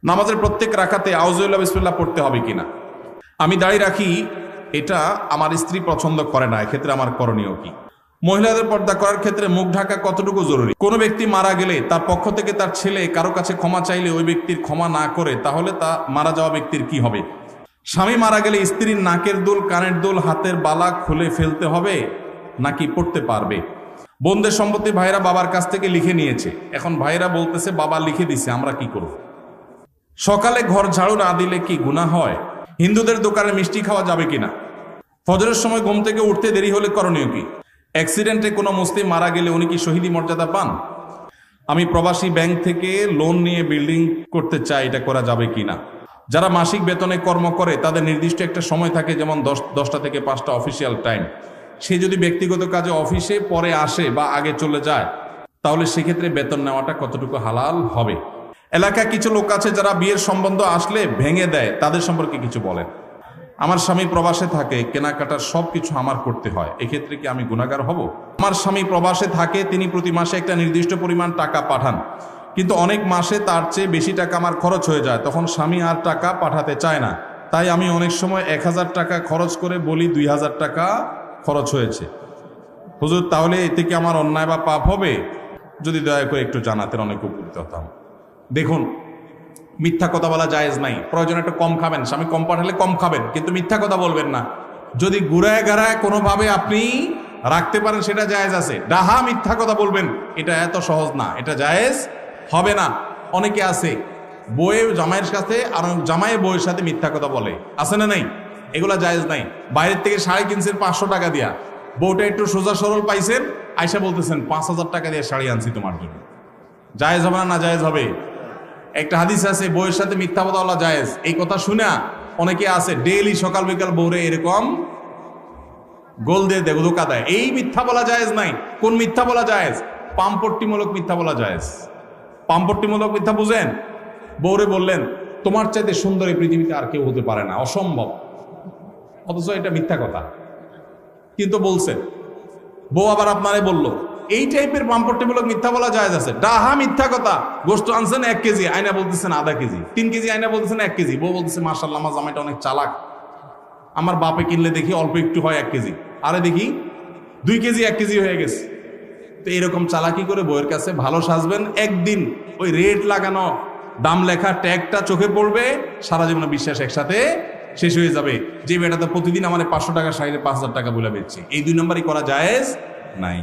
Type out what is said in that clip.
নামাজের প্রত্যেক রাকাতে আউযুবিল্লাহ বিসমিল্লাহ পড়তে হবে কিনা। আমি দাঁড়িয়ে রাখি, এটা আমার স্ত্রী পছন্দ করে না, এক্ষেত্রে আমার করণীয় কি? মহিলাদের পর্দা করার ক্ষেত্রে মুখ ঢাকা কতটুকু জরুরি? কোনো ব্যক্তি মারা গেলে তার পক্ষ থেকে তার ছেলে কারো কাছে ক্ষমা চাইলে ওই ব্যক্তির ক্ষমা না করে, তাহলে তা মারা যাওয়া ব্যক্তির কি হবে? স্বামী মারা গেলে স্ত্রীর নাকের দুল, কানের দুল, হাতের বালা খুলে ফেলতে হবে নাকি পড়তে পারবে? বোনদের সম্পত্তি ভাইরা বাবার কাছ থেকে লিখে নিয়েছে, এখন ভাইরা বলতেছে বাবা লিখে দিছে, আমরা কি করব? সকালে ঘর ঝাড়ু না দিলে কি গুনাহ হয়? হিন্দুদের দোকানে মিষ্টি খাওয়া যাবে কিনা? ফজরের সময় ঘুম থেকে উঠতে দেরি হলে করণীয় কি? অ্যাক্সিডেন্টে কোনো মুসলিম মারা গেলে উনি কি শহীদি মর্যাদা পান? আমি প্রবাসী ব্যাংক থেকে লোন নিয়ে বিল্ডিং করতে চাই, এটা করা যাবে কিনা? যারা মাসিক বেতনে কর্ম করে তাদের নির্দিষ্ট একটা সময় থাকে, যেমন 10টা থেকে 5টা অফিসিয়াল টাইম। সে যদি ব্যক্তিগত কাজে অফিসে পরে আসে বা আগে চলে যায়, তাহলে সেক্ষেত্রে বেতন নেওয়াটা কতটুকু হালাল হবে? এলাকায় কিছু লোক আছে যারা বিয়ের সম্বন্ধ আসলে ভেঙে দেয়, তাদের সম্পর্কে কিছু বলেন। আমার স্বামী প্রবাসে থাকে, কেনাকাটার সবকিছু আমার করতে হয়, এক্ষেত্রে কি আমি গুনাহগার হব? আমার স্বামী প্রবাসে থাকে, তিনি প্রতি মাসে একটা নির্দিষ্ট পরিমাণ টাকা পাঠান, কিন্তু অনেক মাসে তার চেয়ে বেশি টাকা আমার খরচ হয়ে যায়, তখন স্বামী আর টাকা পাঠাতে চায় না, তাই আমি অনেক সময় 1000 টাকা খরচ করে বলি 2000 টাকা খরচ হয়েছে। হুজুর, তাহলে এতে কি আমার অন্যায় বা পাপ হবে? যদি দয়া করে একটু জানাতেন, অনেক উপকৃত হতাম। দেখুন, মিথ্যা কথা বলা জায়েজ নাই। প্রয়োজন একটু কম খাবেন, স্বামী কম পাঠালে কম খাবেন, কিন্তু মিথ্যা কথা বলবেন না। যদি গুড়ায় গাড়ায় কোনোভাবে আপনি রাখতে পারেন, সেটা জায়েজ আছে। ডাহা মিথ্যা কথা বলবেন, এটা এত সহজ না, এটা জায়েজ হবে না। অনেকে আছে বউয়ে জামাইয়ের সাথে আর জামাইয়ে বউয়ের সাথে মিথ্যা কথা বলে, আছে না নাই? এগুলা জায়েজ নাই। বাইরের থেকে শাড়ি কিনছেন 500 টাকা দিয়া, বউটা একটু সোজা সরল পাইছেন, আয়সা বলতেছেন 5000 টাকা দিয়ে শাড়ি আনছি তোমার জন্য। জায়েজ হবে না জায়েজ হবে? একটা হাদিস আছে বউয়ের সাথে মিথ্যা কথা বলা জায়েজ। এই কথা শুনে অনেকে আছে ডেইলি সকাল বিকাল বউরে এরকম গোল দিয়ে ধোকা দেয়। এই মিথ্যা বলা জায়েজ নাই। কোন মিথ্যা বলা জায়েজ? পামপট্টিমূলক মিথ্যা বলা জায়েজ। পামপট্টিমূলক মিথ্যা বুঝেন? বউরে বললেন তোমার চাইতে সুন্দর এই পৃথিবীতে আর কেউ হতে পারে না, অসম্ভব, অথচ এটা মিথ্যা কথা, কিন্তু বলছেন। বউ আবার আপনারে বলল, এই টাইপের পামপট্টিমূলক মিথ্যা বলা জায়েজ আছে। ডাহা মিথ্যা কথা। গোশত আনছেন 1 কেজি, আয়না বলতেছেন আধা কেজি, 3 কেজি আয়না বলতেছেন 1 কেজি। বউ বলতেছে মাশাআল্লাহ, আমার জামাইটা অনেক চালাক, আমার বাপে কিনলে দেখি অল্প একটু হয় 1 কেজি, আরে দেখি 2 কেজি 1 কেজি হয়ে গেছে। তো এরকম চালাকি করে বউয়ের কাছে ভালো সাজবেন, একদিন ওই রেট লাগানো দাম লেখা ট্যাগটা চোখে পড়বে, সারা জীবনে বিশ্বাস একসাথে শেষ হয়ে যাবে। যে বেটাতে প্রতিদিন আমার 500 টাকা শাড়িতে 5000 টাকা বলে বেচছে, এই 2 নম্বরই করা জায়েজ নাই।